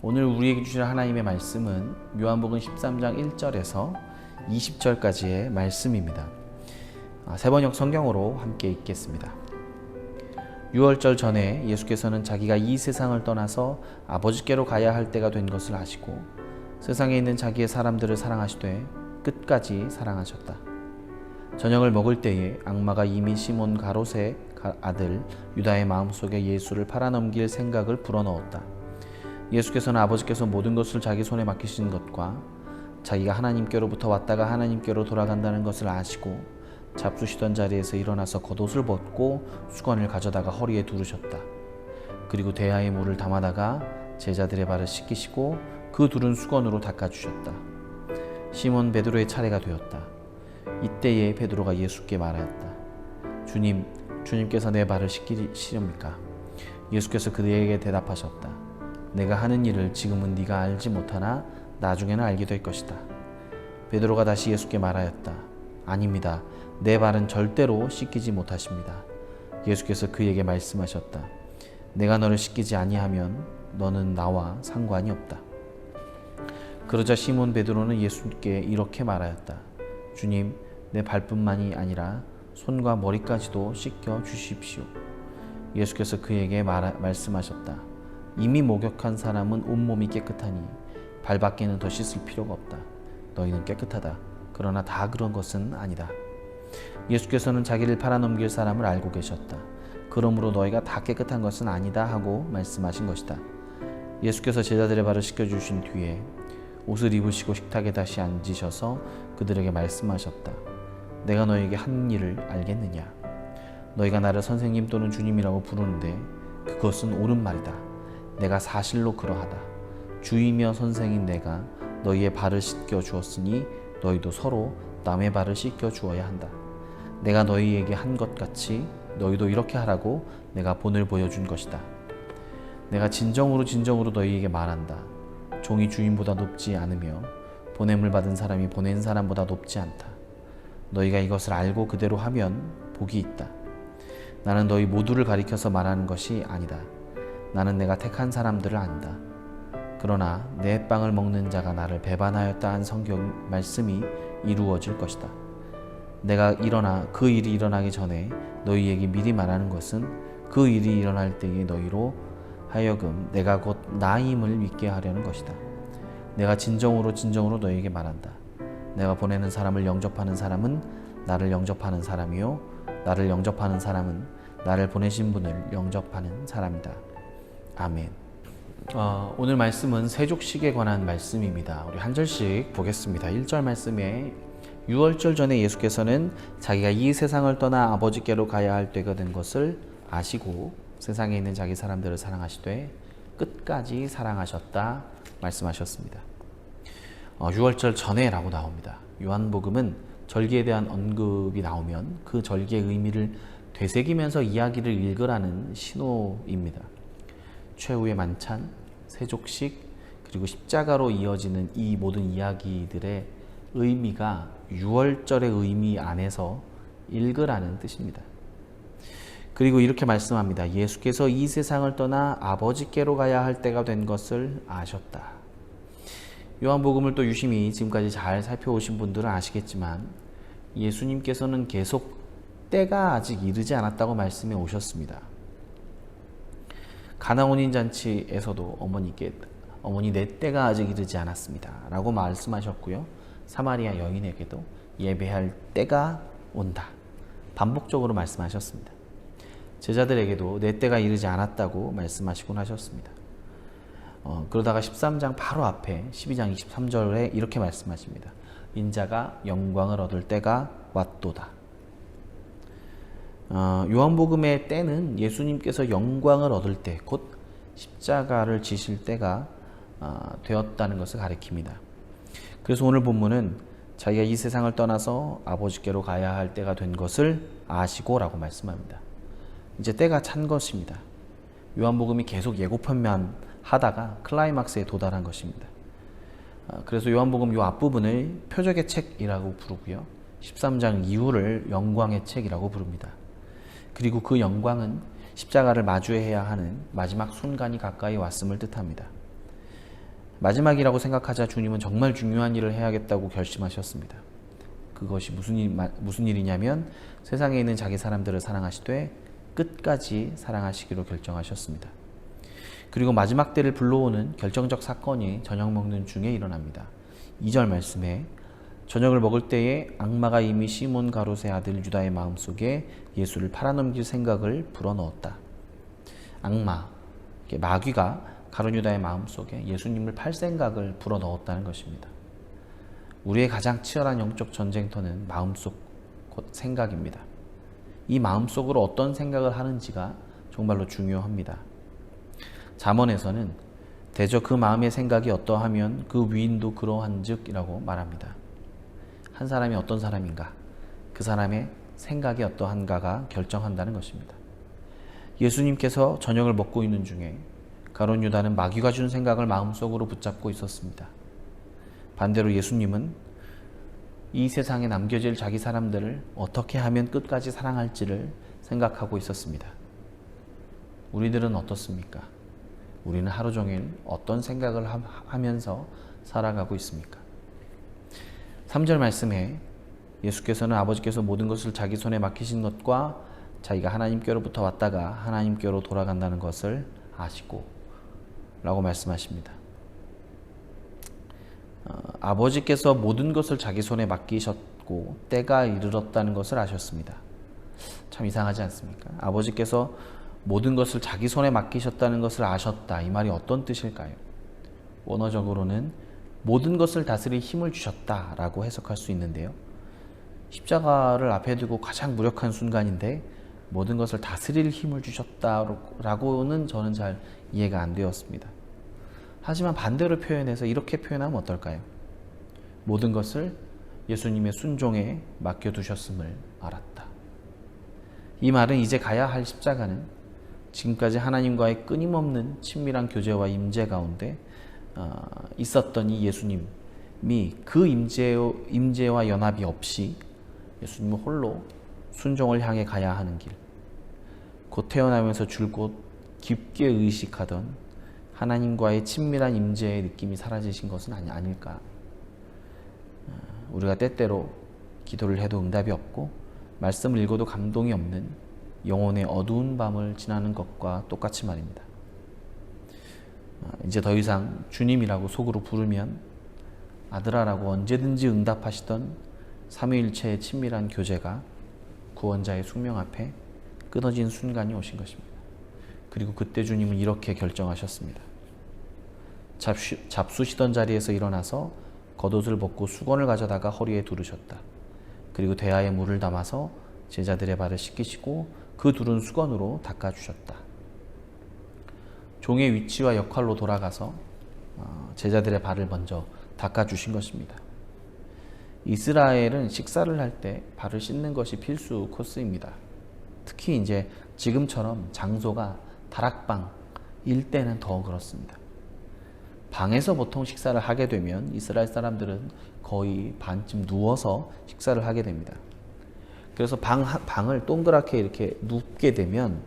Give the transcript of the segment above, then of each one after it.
오늘 우리에게 주신 하나님의 말씀은 요한복음 13장 1절에서 20절까지의 말씀입니다. 세번역 성경으로 함께 읽겠습니다. 유월절 전에 예수께서는 자기가 이 세상을 떠나서 아버지께로 가야 할 때가 된 것을 아시고 세상에 있는 자기의 사람들을 사랑하시되 끝까지 사랑하셨다. 저녁을 먹을 때에 악마가 이미 시몬 가롯의 아들 유다의 마음속에 예수를 팔아넘길 생각을 불어넣었다. 예수께서는 아버지께서 모든 것을 자기 손에 맡기신 것과 자기가 하나님께로부터 왔다가 하나님께로 돌아간다는 것을 아시고 잡수시던 자리에서 일어나서 겉옷을 벗고 수건을 가져다가 허리에 두르셨다. 그리고 대야에 물을 담아다가 제자들의 발을 씻기시고 그 두른 수건으로 닦아주셨다. 시몬 베드로의 차례가 되었다. 이때에 베드로가 예수께 말하였다. 주님께서 내 발을 씻기시렵니까? 예수께서 그에게 대답하셨다. 내가 하는 일을 지금은 네가 알지 못하나 나중에는 알게 될 것이다. 베드로가 다시 예수께 말하였다. 아닙니다. 내 발은 절대로 씻기지 못하십니다. 예수께서 그에게 말씀하셨다. 내가 너를 씻기지 아니하면 너는 나와 상관이 없다. 그러자 시몬 베드로는 예수께 이렇게 말하였다. 주님, 내 발뿐만이 아니라 손과 머리까지도 씻겨 주십시오. 예수께서 그에게 말씀하셨다. 이미 목욕한 사람은 온몸이 깨끗하니 발밖에는 더 씻을 필요가 없다. 너희는 깨끗하다. 그러나 다 그런 것은 아니다. 예수께서는 자기를 팔아넘길 사람을 알고 계셨다. 그러므로 너희가 다 깨끗한 것은 아니다 하고 말씀하신 것이다. 예수께서 제자들의 발을 씻겨주신 뒤에 옷을 입으시고 식탁에 다시 앉으셔서 그들에게 말씀하셨다. 내가 너희에게 한 일을 알겠느냐? 너희가 나를 선생님 또는 주님이라고 부르는데 그것은 옳은 말이다. 내가 사실로 그러하다. 주이며 선생인 내가 너희의 발을 씻겨 주었으니 너희도 서로 남의 발을 씻겨 주어야 한다. 내가 너희에게 한 것 같이 너희도 이렇게 하라고 내가 본을 보여준 것이다. 내가 진정으로 너희에게 말한다. 종이 주인보다 높지 않으며 보냄을 받은 사람이 보낸 사람보다 높지 않다. 너희가 이것을 알고 그대로 하면 복이 있다. 나는 너희 모두를 가리켜서 말하는 것이 아니다. 나는 내가 택한 사람들을 안다. 그러나 내 빵을 먹는 자가 나를 배반하였다 한 성경 말씀이 이루어질 것이다. 내가 일어나 그 일이 일어나기 전에 너희에게 미리 말하는 것은 그 일이 일어날 때에 너희로 하여금 내가 곧 나임을 믿게 하려는 것이다. 내가 진정으로 너희에게 말한다. 내가 보내는 사람을 영접하는 사람은 나를 영접하는 사람이요 나를 영접하는 사람은 나를 보내신 분을 영접하는 사람이다. 아멘. 오늘 말씀은 세족식에 관한 말씀입니다. 우리 한 절씩 보겠습니다. 1절 말씀에 유월절 전에 예수께서는 자기가 이 세상을 떠나 아버지께로 가야 할 때가 된 것을 아시고 세상에 있는 자기 사람들을 사랑하시되 끝까지 사랑하셨다 말씀하셨습니다. 유월절 전에 라고 나옵니다. 요한복음은 절기에 대한 언급이 나오면 그 절기의 의미를 되새기면서 이야기를 읽으라는 신호입니다. 최후의 만찬, 세족식, 그리고 십자가로 이어지는 이 모든 이야기들의 의미가 유월절의 의미 안에서 읽으라는 뜻입니다. 그리고 이렇게 말씀합니다. 예수께서 이 세상을 떠나 아버지께로 가야 할 때가 된 것을 아셨다. 요한복음을 또 유심히 지금까지 잘 살펴오신 분들은 아시겠지만 예수님께서는 계속 때가 아직 이르지 않았다고 말씀해 오셨습니다. 가나 혼인잔치에서도 어머니 내 때가 아직 이르지 않았습니다 라고 말씀하셨고요. 사마리아 여인에게도 예배할 때가 온다 반복적으로 말씀하셨습니다. 제자들에게도 내 때가 이르지 않았다고 말씀하시곤 하셨습니다. 그러다가 13장 바로 앞에 12장 23절에 이렇게 말씀하십니다. 인자가 영광을 얻을 때가 왔도다. 요한복음의 때는 예수님께서 영광을 얻을 때, 곧 십자가를 지실 때가 되었다는 것을 가리킵니다. 그래서 오늘 본문은 자기가 이 세상을 떠나서 아버지께로 가야 할 때가 된 것을 아시고 라고 말씀합니다. 이제 때가 찬 것입니다. 요한복음이 계속 예고편만 하다가 클라이막스에 도달한 것입니다. 그래서 요한복음 요 앞부분을 표적의 책이라고 부르고요. 13장 이후를 영광의 책이라고 부릅니다. 그리고 그 영광은 십자가를 마주해야 하는 마지막 순간이 가까이 왔음을 뜻합니다. 마지막이라고 생각하자 주님은 정말 중요한 일을 해야겠다고 결심하셨습니다. 그것이 무슨 일이냐면 세상에 있는 자기 사람들을 사랑하시되 끝까지 사랑하시기로 결정하셨습니다. 그리고 마지막 때를 불러오는 결정적 사건이 저녁 먹는 중에 일어납니다. 2절 말씀에 저녁을 먹을 때에 악마가 이미 시몬 가롯의 아들 유다의 마음속에 예수를 팔아넘길 생각을 불어넣었다. 악마, 마귀가 가룟 유다의 마음속에 예수님을 팔 생각을 불어넣었다는 것입니다. 우리의 가장 치열한 영적 전쟁터는 마음속 곧 생각입니다. 이 마음속으로 어떤 생각을 하는지가 정말로 중요합니다. 잠언에서는 대저 그 마음의 생각이 어떠하면 그 위인도 그러한즉이라고 말합니다. 한 사람이 어떤 사람인가, 그 사람의 생각이 어떠한가가 결정한다는 것입니다. 예수님께서 저녁을 먹고 있는 중에 가룟 유다는 마귀가 준 생각을 마음속으로 붙잡고 있었습니다. 반대로 예수님은 이 세상에 남겨질 자기 사람들을 어떻게 하면 끝까지 사랑할지를 생각하고 있었습니다. 우리들은 어떻습니까? 우리는 하루 종일 어떤 생각을 하면서 살아가고 있습니까? 3절 말씀에 예수께서는 아버지께서 모든 것을 자기 손에 맡기신 것과 자기가 하나님께로부터 왔다가 하나님께로 돌아간다는 것을 아시고 라고 말씀하십니다. 아버지께서 모든 것을 자기 손에 맡기셨고 때가 이르렀다는 것을 아셨습니다. 참 이상하지 않습니까? 아버지께서 모든 것을 자기 손에 맡기셨다는 것을 아셨다. 이 말이 어떤 뜻일까요? 원어적으로는 모든 것을 다스릴 힘을 주셨다라고 해석할 수 있는데요. 십자가를 앞에 두고 가장 무력한 순간인데 모든 것을 다스릴 힘을 주셨다라고는 저는 잘 이해가 안 되었습니다. 하지만 반대로 표현해서 이렇게 표현하면 어떨까요? 모든 것을 예수님의 순종에 맡겨두셨음을 알았다. 이 말은 이제 가야 할 십자가는 지금까지 하나님과의 끊임없는 친밀한 교제와 임재 가운데 있었던 이 예수님이 그 임재와 연합이 없이 예수님은 홀로 순종을 향해 가야 하는 길, 곧 태어나면서 줄곧 깊게 의식하던 하나님과의 친밀한 임재의 느낌이 사라지신 것은 아닐까. 우리가 때때로 기도를 해도 응답이 없고 말씀을 읽어도 감동이 없는 영혼의 어두운 밤을 지나는 것과 똑같이 말입니다. 이제 더 이상 주님이라고 속으로 부르면 아들아라고 언제든지 응답하시던 삼위일체의 친밀한 교제가 구원자의 숙명 앞에 끊어진 순간이 오신 것입니다. 그리고 그때 주님은 이렇게 결정하셨습니다. 잡수시던 자리에서 일어나서 겉옷을 벗고 수건을 가져다가 허리에 두르셨다. 그리고 대야에 물을 담아서 제자들의 발을 씻기시고 그 두른 수건으로 닦아주셨다. 종의 위치와 역할로 돌아가서 제자들의 발을 먼저 닦아주신 것입니다. 이스라엘은 식사를 할 때 발을 씻는 것이 필수 코스입니다. 특히 이제 지금처럼 장소가 다락방일 때는 더 그렇습니다. 방에서 보통 식사를 하게 되면 이스라엘 사람들은 거의 반쯤 누워서 식사를 하게 됩니다. 그래서 방을 동그랗게 이렇게 눕게 되면,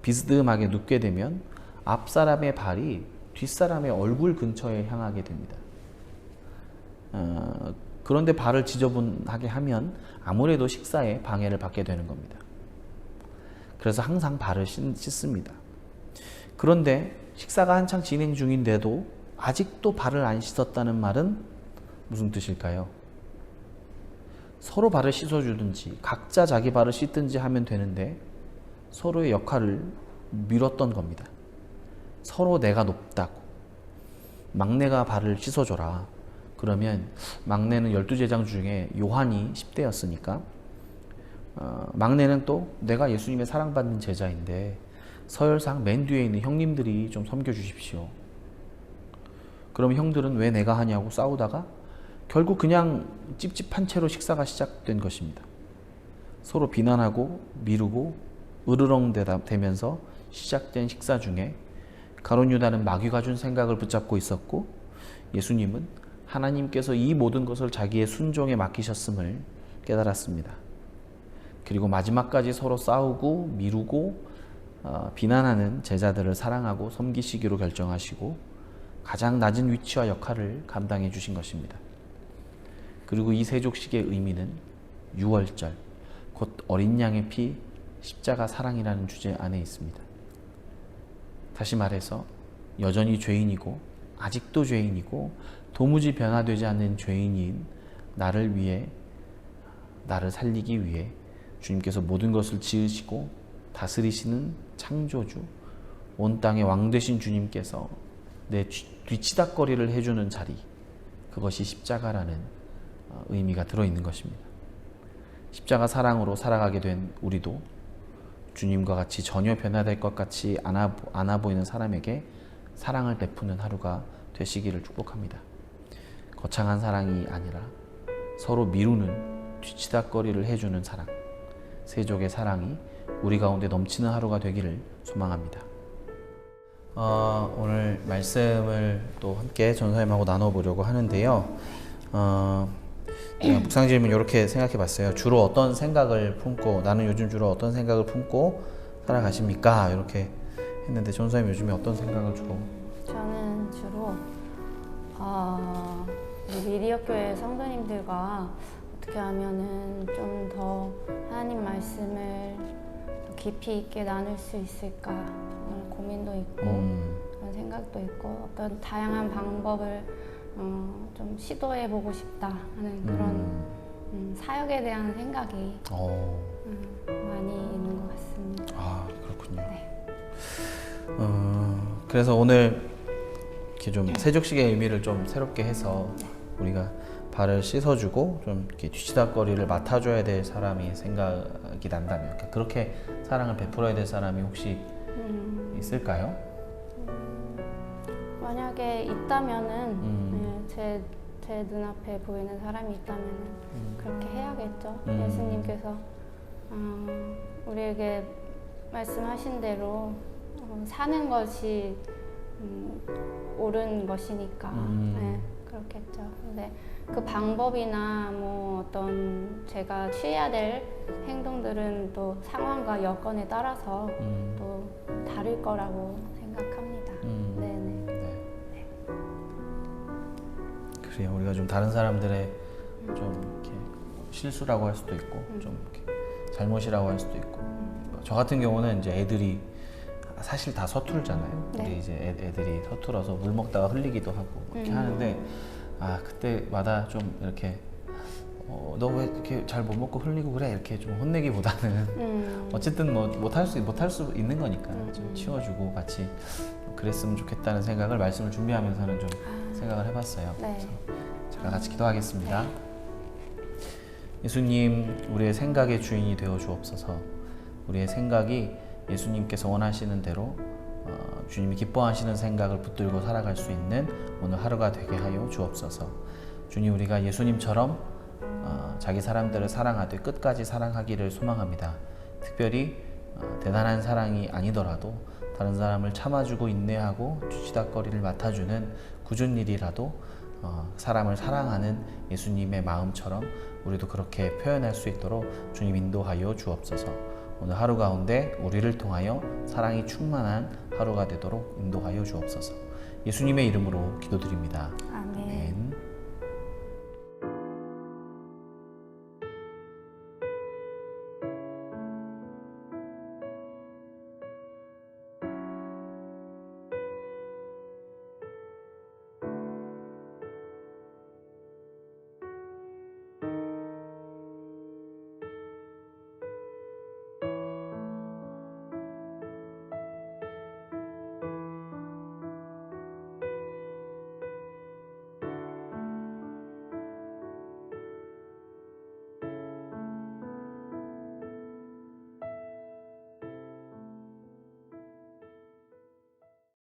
비스듬하게 눕게 되면 앞 사람의 발이 뒷 사람의 얼굴 근처에 향하게 됩니다. 그런데 발을 지저분하게 하면 아무래도 식사에 방해를 받게 되는 겁니다. 그래서 항상 발을 씻습니다. 그런데 식사가 한창 진행 중인데도 아직도 발을 안 씻었다는 말은 무슨 뜻일까요? 서로 발을 씻어주든지 각자 자기 발을 씻든지 하면 되는데 서로의 역할을 미뤘던 겁니다. 서로 내가 높다고. 막내가 발을 씻어줘라. 그러면 막내는 12제자 중에 요한이 10대였으니까 막내는 또 내가 예수님의 사랑받는 제자인데 서열상 맨 뒤에 있는 형님들이 좀 섬겨주십시오. 그러면 형들은 왜 내가 하냐고 싸우다가 결국 그냥 찝찝한 채로 식사가 시작된 것입니다. 서로 비난하고 미루고 으르렁대면서 시작된 식사 중에 가룟 유다는 마귀가 준 생각을 붙잡고 있었고 예수님은 하나님께서 이 모든 것을 자기의 순종에 맡기셨음을 깨달았습니다. 그리고 마지막까지 서로 싸우고 미루고 비난하는 제자들을 사랑하고 섬기시기로 결정하시고 가장 낮은 위치와 역할을 감당해 주신 것입니다. 그리고 이 세족식의 의미는 유월절, 곧 어린 양의 피, 십자가 사랑이라는 주제 안에 있습니다. 다시 말해서 여전히 죄인이고 아직도 죄인이고 도무지 변화되지 않는 죄인인 나를 위해, 나를 살리기 위해 주님께서 모든 것을 지으시고 다스리시는 창조주, 온 땅의 왕 되신 주님께서 내 뒤치다꺼리를 해주는 자리, 그것이 십자가라는 의미가 들어있는 것입니다. 십자가 사랑으로 살아가게 된 우리도 주님과 같이 전혀 변화될 것 같이 않아 보이는 사람에게 사랑을 베푸는 하루가 되시기를 축복합니다. 거창한 사랑이 아니라 서로 미루는 뒤치다꺼리를 해주는 사랑, 세족의 사랑이 우리 가운데 넘치는 하루가 되기를 소망합니다. 오늘 말씀을 또 함께 전사님하고 나눠보려고 하는데요. 묵상 질문 이렇게 생각해 봤어요. 주로 어떤 생각을 품고, 나는 요즘 주로 어떤 생각을 품고 살아가십니까? 이렇게 했는데 전사님 요즘에 어떤 생각을 주로? 저는 주로 우리 미리역교회 성도님들과 어떻게 하면은 좀 더 하나님 말씀을 더 깊이 있게 나눌 수 있을까 그런 고민도 있고 그런 생각도 있고 어떤 다양한 방법을 좀 시도해보고 싶다 하는 그런 사역에 대한 생각이 많이 있는 것 같습니다. 아, 그렇군요. 네. 그래서 오늘 이렇게 좀 세족식의 의미를 좀 새롭게 해서 우리가 발을 씻어주고 좀 이렇게 뒤치다꺼리를 맡아줘야 될 사람이 생각이 난다면, 그렇게 사랑을 베풀어야 될 사람이 혹시 있을까요? 만약에 있다면은 제 눈앞에 보이는 사람이 있다면은 그렇게 해야겠죠. 예수님께서 우리에게 말씀하신 대로 사는 것이 옳은 것이니까 네, 그렇겠죠. 근데 그 방법이나 뭐 어떤 제가 취해야 될 행동들은 또 상황과 여건에 따라서 또 다를 거라고 생각합니다. 네네. 네. 그래요. 우리가 좀 다른 사람들의 좀 이렇게 실수라고 할 수도 있고 좀 이렇게 잘못이라고 할 수도 있고 저 같은 경우는 이제 애들이 사실 다 서툴잖아요. 네. 우리 이제 애들이 서툴어서 물 먹다가 흘리기도 하고 이렇게 하는데 그때마다 좀 이렇게 너 왜 이렇게 잘 못 먹고 흘리고 그래 이렇게 좀 혼내기보다는 어쨌든 뭐 못할 수 있는 거니까 좀 치워주고 같이 그랬으면 좋겠다는 생각을 말씀을 준비하면서는 좀 생각을 해봤어요. 네. 그래서 제가 같이 기도하겠습니다. 예수님, 우리의 생각의 주인이 되어 주옵소서. 우리의 생각이 예수님께서 원하시는 대로 주님이 기뻐하시는 생각을 붙들고 살아갈 수 있는 오늘 하루가 되게 하여 주옵소서. 주님, 우리가 예수님처럼 자기 사람들을 사랑하되 끝까지 사랑하기를 소망합니다. 특별히 대단한 사랑이 아니더라도 다른 사람을 참아주고 인내하고 뒤치다꺼리를 맡아주는 굳은 일이라도 사람을 사랑하는 예수님의 마음처럼 우리도 그렇게 표현할 수 있도록 주님 인도하여 주옵소서. 오늘 하루 가운데 우리를 통하여 사랑이 충만한 하루가 되도록 인도하여 주옵소서. 예수님의 이름으로 기도드립니다.